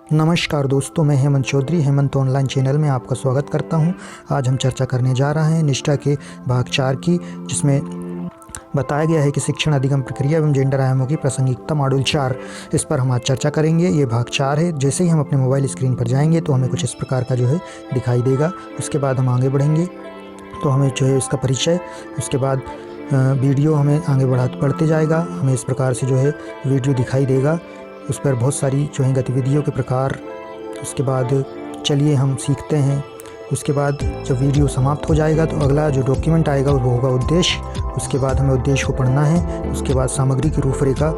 नमस्कार दोस्तों, मैं हेमंत चौधरी हेमंत ऑनलाइन चैनल में आपका स्वागत करता हूं। आज हम चर्चा करने जा रहे हैं निष्ठा के भाग 4 की, जिसमें बताया गया है कि शिक्षण अधिगम प्रक्रिया एवं जेंडर आयामों की प्रासंगिकता मॉड्यूल 4। इस पर हम आज चर्चा करेंगे। ये भाग 4 है। जैसे ही हम अपने मोबाइल स्क्रीन पर जाएंगे तो हमें कुछ इस प्रकार का जो है दिखाई देगा। उसके बाद हम आगे बढ़ेंगे तो हमें जो है इसका परिचय, उसके बाद वीडियो हमें आगे बढ़ते जाएगा। हमें इस प्रकार से जो है वीडियो दिखाई देगा, उस पर बहुत सारी जो है गतिविधियों के प्रकार। उसके बाद चलिए हम सीखते हैं। उसके बाद जब वीडियो समाप्त हो जाएगा तो अगला जो डॉक्यूमेंट आएगा वो होगा उद्देश्य। उसके बाद हमें उद्देश्य को पढ़ना है। उसके बाद सामग्री की रूपरेखा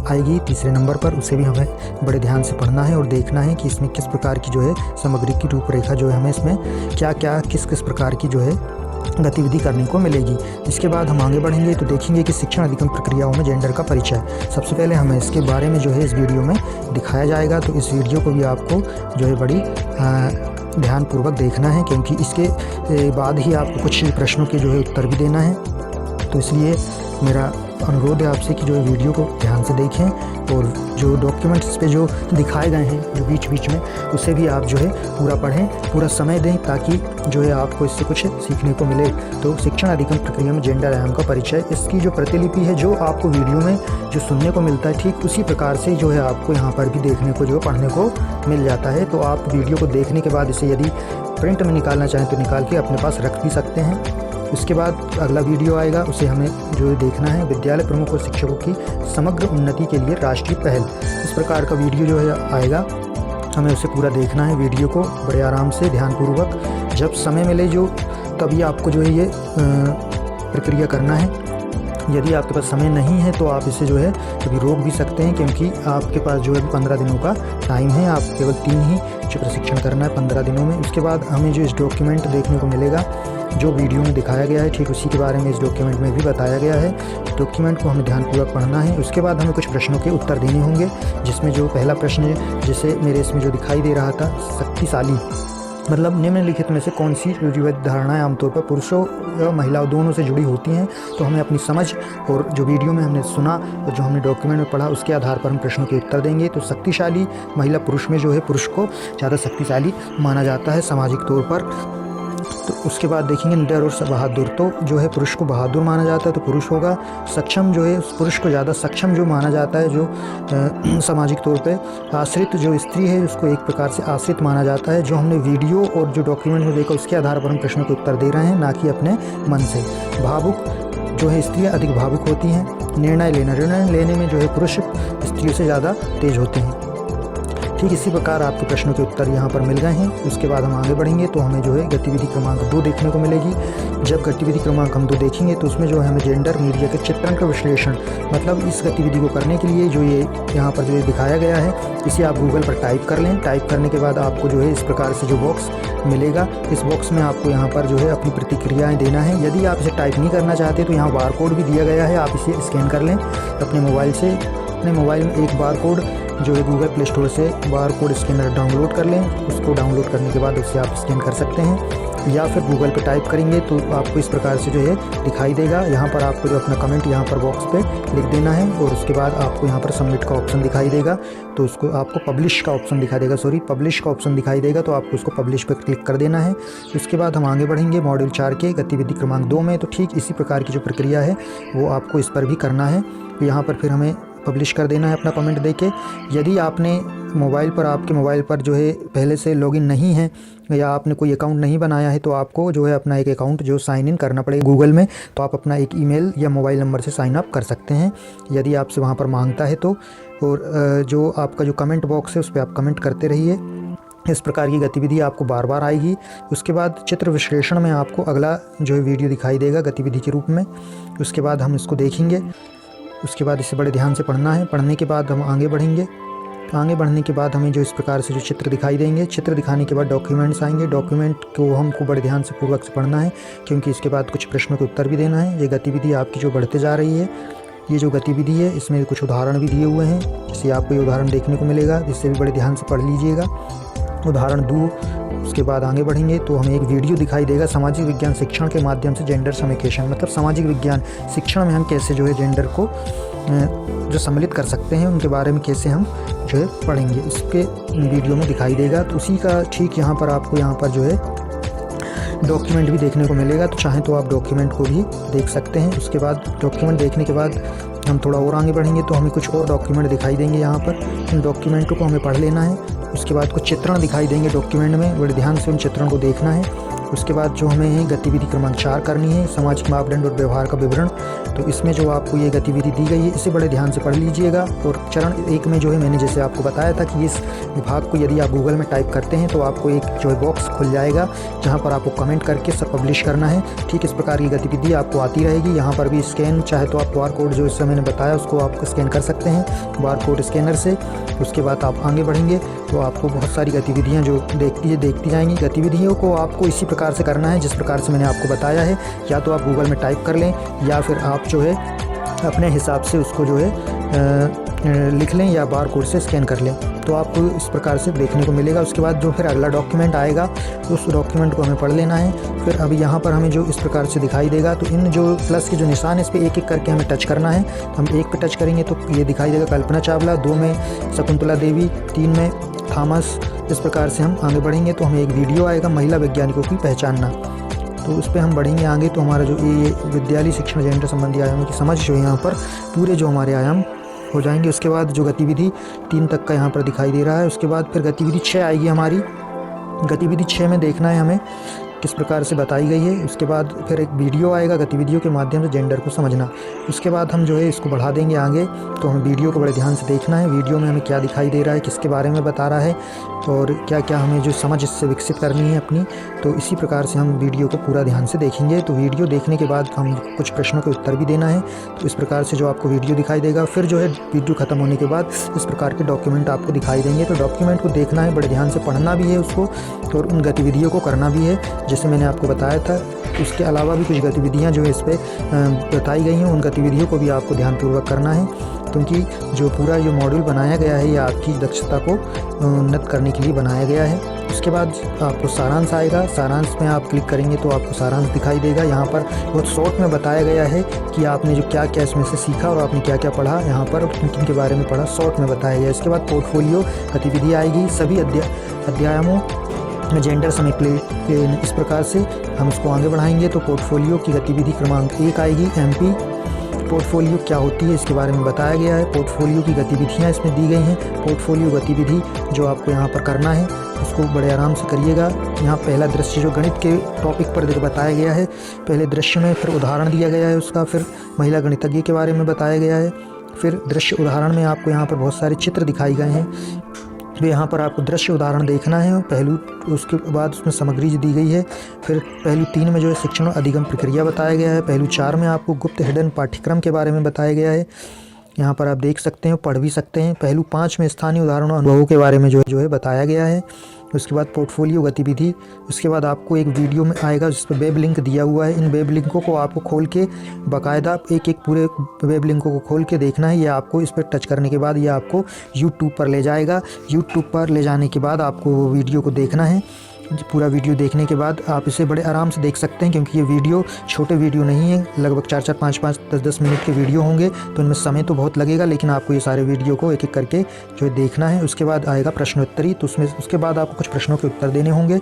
आएगी तीसरे नंबर पर, उसे भी हमें बड़े ध्यान से पढ़ना है और देखना है कि इसमें किस प्रकार की जो है सामग्री की रूपरेखा जो है हमें इसमें क्या क्या किस किस प्रकार की जो है गतिविधि करने को मिलेगी। इसके बाद हम आगे बढ़ेंगे तो देखेंगे कि शिक्षण अधिगम प्रक्रियाओं में जेंडर का परिचय। सबसे पहले हमें इसके बारे में जो है इस वीडियो में दिखाया जाएगा, तो इस वीडियो को भी आपको जो है बड़ी ध्यानपूर्वक देखना है, क्योंकि इसके बाद ही आपको कुछ प्रश्नों के जो है उत्तर भी देना है। तो इसलिए मेरा अनुरोध है आपसे कि जो है वीडियो को ध्यान से देखें और जो डॉक्यूमेंट्स पे जो दिखाए गए हैं जो बीच बीच में, उसे भी आप जो है पूरा पढ़ें, पूरा समय दें, ताकि जो है आपको इससे कुछ सीखने को मिले। तो शिक्षण अधिगम प्रक्रिया में जेंडर आयाम का परिचय, इसकी जो प्रतिलिपि है जो आपको वीडियो में जो सुनने को मिलता है, ठीक उसी प्रकार से जो है आपको यहाँ पर भी देखने को जो पढ़ने को मिल जाता है। तो आप वीडियो को देखने के बाद इसे यदि प्रिंट में निकालना चाहें तो निकाल के अपने पास रख भी सकते हैं। उसके बाद अगला वीडियो आएगा, उसे हमें जो देखना है विद्यालय प्रमुख और शिक्षकों की समग्र उन्नति के लिए राष्ट्रीय पहल। इस प्रकार का वीडियो जो है आएगा, हमें उसे पूरा देखना है वीडियो को बड़े आराम से ध्यानपूर्वक। जब समय मिले जो तभी आपको जो है ये प्रक्रिया करना है। यदि आपके पास समय नहीं है तो आप इसे जो है कभी रोक भी सकते हैं, क्योंकि आपके पास जो है 15 दिनों का टाइम है। आप केवल 3 ही प्रशिक्षण करना है 15 दिनों में। उसके बाद हमें जो इस डॉक्यूमेंट देखने को मिलेगा जो वीडियो में दिखाया गया है, ठीक उसी के बारे में इस डॉक्यूमेंट में भी बताया गया है। डॉक्यूमेंट को हमें ध्यानपूर्वक पढ़ना है। उसके बाद हमें कुछ प्रश्नों के उत्तर देने होंगे, जिसमें जो पहला प्रश्न है, जैसे मेरे इसमें जो दिखाई दे रहा था, शक्तिशाली मतलब निम्नलिखित में से कौन सी रूढ़िवादी धारणाएं आमतौर पर पुरुषों या महिलाओं दोनों से जुड़ी होती हैं। तो हमें अपनी समझ और जो वीडियो में हमने सुना और जो हमने डॉक्यूमेंट में पढ़ा, उसके आधार पर हम प्रश्नों के उत्तर देंगे। तो शक्तिशाली महिला पुरुष में जो है पुरुष को ज़्यादा शक्तिशाली माना जाता है सामाजिक तौर पर। तो उसके बाद देखेंगे निडर और बहादुर, तो जो है पुरुष को बहादुर माना जाता है तो पुरुष होगा। सक्षम जो है उस पुरुष को ज़्यादा सक्षम जो माना जाता है, जो सामाजिक तौर पे। आश्रित जो स्त्री है उसको एक प्रकार से आश्रित माना जाता है। जो हमने वीडियो और जो डॉक्यूमेंट में देखा उसके आधार पर हम प्रश्नों के उत्तर दे रहे हैं, ना कि अपने मन से। भावुक जो है स्त्रियाँ अधिक भावुक होती हैं। निर्णय लेने में जो है पुरुष स्त्रियों से ज़्यादा तेज होते हैं। ठीक इसी प्रकार आपके प्रश्नों के उत्तर यहाँ पर मिल गए हैं। उसके बाद हम आगे बढ़ेंगे तो हमें जो है गतिविधि क्रमांक 2 देखने को मिलेगी। जब गतिविधि क्रमांक हम 2 देखेंगे तो उसमें जो है हमें जेंडर मीडिया के चित्रण का विश्लेषण, मतलब इस गतिविधि को करने के लिए जो ये यहाँ पर जो ये दिखाया गया है, इसे आप गूगल पर टाइप कर लें। टाइप करने के बाद आपको जो है इस प्रकार से जो बॉक्स मिलेगा, इस बॉक्स में आपको यहाँ पर जो है अपनी प्रतिक्रियाएँ देना है। यदि आप इसे टाइप नहीं करना चाहते तो यहाँ बार कोड भी दिया गया है, आप इसे स्कैन कर लें अपने मोबाइल से। अपने मोबाइल में एक बार कोड जो है गूगल प्ले स्टोर से बार कोड स्कैनर डाउनलोड कर लें। उसको डाउनलोड करने के बाद उसे आप स्कैन कर सकते हैं, या फिर गूगल पे टाइप करेंगे तो आपको इस प्रकार से जो है दिखाई देगा। यहाँ पर आपको जो अपना कमेंट यहाँ पर बॉक्स पे लिख देना है और उसके बाद आपको यहाँ पर सबमिट का ऑप्शन दिखाई देगा, तो उसको आपको पब्लिश का ऑप्शन दिखाई देगा, पब्लिश का ऑप्शन दिखाई देगा, तो आपको उसको पब्लिश पर क्लिक कर देना है। उसके बाद हम आगे बढ़ेंगे मॉड्यूल 4 के गतिविधि क्रमांक 2 में। तो ठीक इसी प्रकार की जो प्रक्रिया है वो आपको इस पर भी करना है। तो यहाँ पर फिर हमें पब्लिश कर देना है अपना कमेंट देके। यदि आपने मोबाइल पर, आपके मोबाइल पर जो है पहले से लॉगिन नहीं है या आपने कोई अकाउंट नहीं बनाया है, तो आपको जो है अपना एक अकाउंट जो साइन इन करना पड़ेगा गूगल में। तो आप अपना एक ईमेल या मोबाइल नंबर से साइन अप कर सकते हैं, यदि आपसे वहाँ पर मांगता है तो। और जो आपका जो कमेंट बॉक्स है उस पर आप कमेंट करते रहिए। इस प्रकार की गतिविधि आपको बार बार आएगी। उसके बाद चित्र विश्लेषण में आपको अगला जो है वीडियो दिखाई देगा गतिविधि के रूप में। उसके बाद हम इसको देखेंगे। उसके बाद इसे बड़े ध्यान से पढ़ना है। पढ़ने के बाद हम आगे बढ़ेंगे। आगे बढ़ने के बाद हमें जो इस प्रकार से जो चित्र दिखाई देंगे, चित्र दिखाने के बाद डॉक्यूमेंट्स आएंगे। डॉक्यूमेंट को हमको बड़े ध्यान से पूर्वक से पढ़ना है, क्योंकि इसके बाद कुछ प्रश्नों के उत्तर भी देना है। ये गतिविधि आपकी जो बढ़ते जा रही है, ये जो गतिविधि है इसमें कुछ उदाहरण भी दिए हुए हैं, जिससे आपको ये उदाहरण देखने को मिलेगा, जिससे भी बड़े ध्यान से पढ़ लीजिएगा। उदाहरण 2 उसके बाद आगे बढ़ेंगे तो हमें एक वीडियो दिखाई देगा, सामाजिक विज्ञान शिक्षण के माध्यम से जेंडर समेकेशन, मतलब सामाजिक विज्ञान शिक्षण में हम कैसे जो है जेंडर को जो सम्मिलित कर सकते हैं उनके बारे में कैसे हम जो है पढ़ेंगे, इसके वीडियो में दिखाई देगा। तो उसी का ठीक यहाँ पर आपको यहाँ पर जो है डॉक्यूमेंट भी देखने को मिलेगा। तो चाहें तो आप डॉक्यूमेंट को भी देख सकते हैं। उसके बाद डॉक्यूमेंट देखने के बाद हम थोड़ा और आगे बढ़ेंगे तो हमें कुछ और डॉक्यूमेंट दिखाई देंगे। यहाँ पर इन डॉक्यूमेंटों को हमें पढ़ लेना है। उसके बाद कुछ चित्रण दिखाई देंगे डॉक्यूमेंट में, बड़े ध्यान से उन चित्रण को देखना है। उसके बाद जो हमें गतिविधि क्रमांक 4 करनी है, सामाजिक मापदंड और व्यवहार का विवरण। तो इसमें जो आपको ये गतिविधि दी गई है इसे बड़े ध्यान से पढ़ लीजिएगा। और चरण 1 में जो है मैंने जैसे आपको बताया था कि इस विभाग को यदि आप गूगल में टाइप करते हैं तो आपको एक जो है बॉक्स खुल जाएगा जहाँ पर आपको कमेंट करके सब पब्लिश करना है। ठीक इस प्रकार की गतिविधि आपको आती रहेगी। यहाँ पर भी स्कैन, चाहे तो आप QR कोड जो इससे मैंने बताया उसको आप स्कैन कर सकते हैं QR कोड स्कैनर से। उसके बाद आप आगे बढ़ेंगे तो आपको बहुत सारी गतिविधियाँ जो देखती जाएंगी। गतिविधियों को आपको इसी प्रकार से करना है जिस प्रकार से मैंने आपको बताया है। या तो आप गूगल में टाइप कर लें या फिर आप जो है अपने हिसाब से उसको जो है लिख लें या बार कोड से स्कैन कर लें। तो आपको इस प्रकार से देखने को मिलेगा। उसके बाद जो फिर अगला डॉक्यूमेंट आएगा उस डॉक्यूमेंट को हमें पढ़ लेना है। फिर अभी यहाँ पर हमें जो इस प्रकार से दिखाई देगा तो इन जो प्लस के जो निशान है इस पर एक एक करके हमें टच करना है। हम 1 पे टच करेंगे तो ये दिखाई देगा कल्पना चावला, 2 में शकुंतला देवी, 3 में थॉमस। इस प्रकार से हम आगे बढ़ेंगे तो हमें एक वीडियो आएगा, महिला वैज्ञानिकों की पहचानना। तो उस पर हम बढ़ेंगे आगे तो हमारा जो ये विद्यालय शिक्षण जेंडर संबंधी आयामों की समझ जो यहाँ पर पूरे जो हमारे आयाम हो जाएंगे। उसके बाद जो गतिविधि 3 तक का यहाँ पर दिखाई दे रहा है। उसके बाद फिर गतिविधि 6 आएगी हमारी। गतिविधि 6 में देखना है हमें किस प्रकार से बताई गई है। उसके बाद फिर एक वीडियो आएगा, गतिविधियों के माध्यम से जेंडर को समझना। उसके बाद हम जो है इसको बढ़ा देंगे आगे तो हमें वीडियो को बड़े ध्यान से देखना है। वीडियो में हमें क्या दिखाई दे रहा है, किसके बारे में बता रहा है और क्या क्या हमें जो समझ इससे विकसित करनी है अपनी। तो इसी प्रकार से हम वीडियो को पूरा ध्यान से देखेंगे। तो वीडियो देखने के बाद हम कुछ प्रश्नों के उत्तर भी देना है। तो इस प्रकार से जो आपको वीडियो दिखाई देगा, फिर जो है वीडियो ख़त्म होने के बाद इस प्रकार के डॉक्यूमेंट आपको दिखाई देंगे। तो डॉक्यूमेंट को देखना है, बड़े ध्यान से पढ़ना भी है उसको और उन गतिविधियों को करना भी है जैसे मैंने आपको बताया था। उसके अलावा भी कुछ गतिविधियां जो इस पर बताई गई हैं उन गतिविधियों को भी आपको ध्यानपूर्वक करना है, क्योंकि जो पूरा जो मॉड्यूल बनाया गया है ये आपकी दक्षता को उन्नत करने के लिए बनाया गया है। उसके बाद आपको सारांश आएगा। सारांश में आप क्लिक करेंगे तो आपको सारांश दिखाई देगा। यहाँ पर बहुत शॉर्ट में बताया गया है कि आपने जो क्या क्या इसमें से सीखा और आपने क्या क्या पढ़ा, यहाँ पर किन के बारे में पढ़ा, शॉर्ट में बताया गया। इसके बाद पोर्टफोलियो गतिविधि आएगी। सभी अध्यायों में जेंडर समेत इस प्रकार से हम इसको आगे बढ़ाएंगे। तो पोर्टफोलियो की गतिविधि क्रमांक 1 आएगी, MP। पोर्टफोलियो क्या होती है इसके बारे में बताया गया है। पोर्टफोलियो की गतिविधियाँ इसमें दी गई हैं। पोर्टफोलियो गतिविधि जो आपको यहाँ पर करना है उसको बड़े आराम से करिएगा। यहाँ पहला दृश्य जो गणित के टॉपिक पर बताया गया है, पहले दृश्य में फिर उदाहरण दिया गया है उसका, फिर महिला गणितज्ञ के बारे में बताया गया है। फिर दृश्य उदाहरण में आपको यहाँ पर बहुत सारे चित्र दिखाए गए हैं। तो यहाँ पर आपको दृश्य उदाहरण देखना है पहलू, उसके बाद उसमें सामग्री दी गई है। फिर पहलू 3 में जो है शिक्षण और अधिगम प्रक्रिया बताया गया है। पहलू 4 में आपको गुप्त हिडन पाठ्यक्रम के बारे में बताया गया है। यहाँ पर आप देख सकते हैं, पढ़ भी सकते हैं। पहलू 5 में स्थानीय उदाहरणों अनुभवों के बारे में जो है बताया गया है। उसके बाद पोर्टफोलियो गतिविधि। उसके बाद आपको एक वीडियो में आएगा जिस पर वेब लिंक दिया हुआ है। इन वेब लिंकों को आपको खोल के बाकायदा एक एक पूरे वेब लिंकों को खोल के देखना है। ये आपको इस पर टच करने के बाद ये आपको यूट्यूब पर ले जाएगा। यूट्यूब पर ले जाने के बाद आपको वो वीडियो को देखना है। पूरा वीडियो देखने के बाद आप इसे बड़े आराम से देख सकते हैं, क्योंकि ये वीडियो छोटे वीडियो नहीं है, लगभग 4-4, 5-5, 10-10 मिनट के वीडियो होंगे। तो इनमें समय तो बहुत लगेगा, लेकिन आपको ये सारे वीडियो को एक एक करके जो है देखना है। उसके बाद आएगा प्रश्नोत्तरी। तो उसके बाद आपको कुछ प्रश्नों के उत्तर देने होंगे।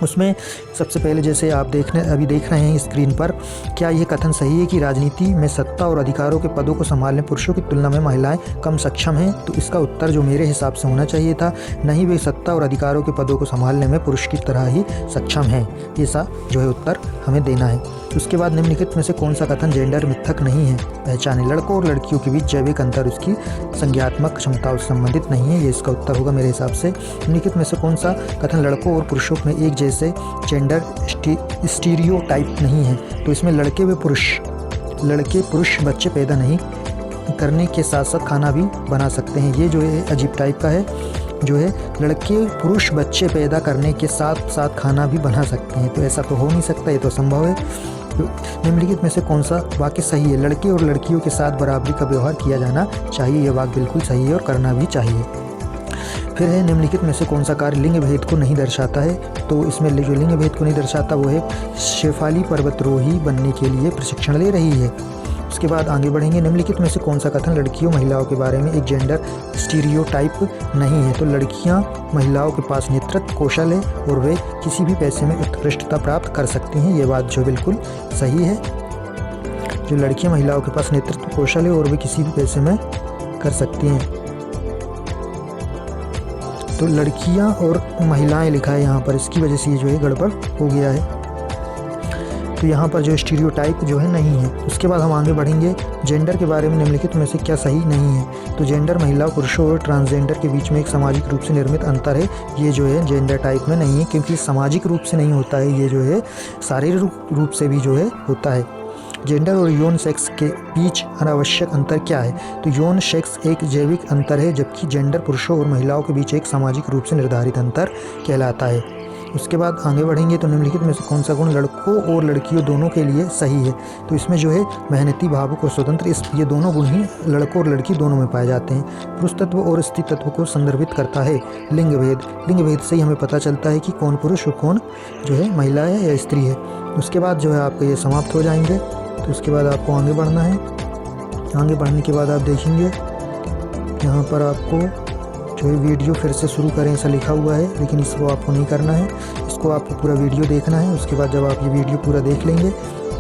उसमें सबसे पहले जैसे आप अभी देख रहे हैं स्क्रीन पर, क्या ये कथन सही है कि राजनीति में सत्ता और अधिकारों के पदों को संभालने पुरुषों की तुलना में महिलाएं कम सक्षम हैं? तो इसका उत्तर जो मेरे हिसाब से होना चाहिए था, नहीं, वे सत्ता और अधिकारों के पदों को संभालने में पुरुष की तरह ही सक्षम हैं। ऐसा जो है उत्तर हमें देना है। उसके बाद निम्नलिखित में से कौन सा कथन जेंडर मिथक नहीं है? पहचाने, लड़कों और लड़कियों के बीच जैविक अंतर उसकी संज्ञात्मक क्षमताओं से संबंधित नहीं है। ये इसका उत्तर होगा मेरे हिसाब से। निम्नलिखित में से कौन सा कथन लड़कों और पुरुषों में एक जैसे जेंडर स्टीरियोटाइप नहीं है? तो इसमें लड़के पुरुष बच्चे पैदा नहीं करने के साथ साथ खाना भी बना सकते हैं। ये जो है अजीब टाइप का है, जो है लड़के पुरुष बच्चे पैदा करने के साथ साथ खाना भी बना सकते हैं। तो ऐसा तो हो नहीं सकता, ये तो असंभव है। तो निम्नलिखित में से कौन सा वाक्य सही है? लड़के और लड़कियों के साथ बराबरी का व्यवहार किया जाना चाहिए। यह वाक्य बिल्कुल सही है और करना भी चाहिए। फिर है निम्नलिखित में से कौन सा कार्य लिंग भेद को नहीं दर्शाता है? तो इसमें जो लिंग भेद को नहीं दर्शाता वो है शेफाली पर्वतारोही बनने के लिए प्रशिक्षण ले रही है। उसके बाद आगे बढ़ेंगे। निम्नलिखित में से कौन सा कथन लड़कियों महिलाओं के बारे में एक जेंडर स्टीरियोटाइप नहीं है? तो लड़कियां महिलाओं के पास नेतृत्व कौशल है और वे किसी भी पैसे में उत्कृष्टता प्राप्त कर सकती हैं। ये बात जो बिल्कुल सही है। जो लड़कियां महिलाओं के पास नेतृत्व कौशल है और वे किसी भी पैसे में कर सकती हैं। तो लड़कियां और महिलाएं लिखा है यहाँ पर, इसकी वजह से ये जो है गड़बड़ हो गया है। तो यहाँ पर जो स्टीरियोटाइप जो है नहीं है। उसके बाद हम आगे बढ़ेंगे। जेंडर के बारे में निम्नलिखित में से क्या सही नहीं है? तो जेंडर महिलाओं पुरुषों और ट्रांसजेंडर के बीच में एक सामाजिक रूप से निर्मित अंतर है। ये जो है जेंडर टाइप में नहीं है, क्योंकि सामाजिक रूप से नहीं होता है, ये जो है शारीरिक रूप से भी जो है होता है। जेंडर और यौन सेक्स के बीच अनावश्यक अंतर क्या है? तो यौन सेक्स एक जैविक अंतर है, जबकि जेंडर पुरुषों और महिलाओं के बीच एक सामाजिक रूप से निर्धारित अंतर कहलाता है। उसके बाद आगे बढ़ेंगे। तो निम्नलिखित में से कौन सा गुण लड़कों और लड़कियों दोनों के लिए सही है? तो इसमें जो है मेहनती, भावुक और स्वतंत्र, ये दोनों गुण ही लड़कों और लड़की दोनों में पाए जाते हैं। पुरुष तत्व और स्त्री तत्व को संदर्भित करता है। लिंग भेद से ही हमें पता चलता है कि कौन पुरुष और कौन जो है महिला है या स्त्री है। उसके बाद जो है आपका ये समाप्त हो जाएंगे। तो उसके बाद आपको आगे बढ़ना है। आगे बढ़ने के बाद आप देखेंगे यहाँ पर आपको जो है वीडियो फिर से शुरू करें ऐसा लिखा हुआ है, लेकिन इसको आपको नहीं करना है। इसको आपको पूरा वीडियो देखना है। उसके बाद जब आप ये वीडियो पूरा देख लेंगे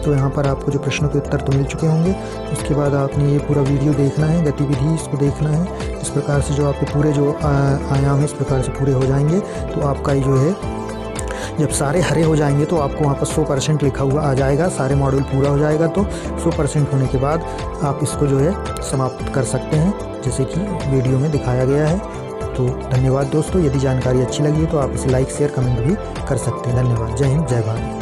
तो यहाँ पर आपको जो प्रश्नों के उत्तर तो मिल चुके होंगे। उसके बाद आपने ये पूरा वीडियो देखना है, गतिविधि इसको देखना है। इस प्रकार से जो आपके पूरे जो आयाम है इस प्रकार से पूरे हो जाएंगे। तो आपका ये जो है जब सारे हरे हो जाएंगे तो आपको वहाँ पर 100% लिखा हुआ आ जाएगा। सारे मॉड्यूल पूरा हो जाएगा तो 100% होने के बाद आप इसको जो है समाप्त कर सकते हैं, जैसे कि वीडियो में दिखाया गया है। तो धन्यवाद दोस्तों। यदि जानकारी अच्छी लगी तो आप इसे लाइक, शेयर, कमेंट भी कर सकते हैं। धन्यवाद। जय हिंद, जय भारत।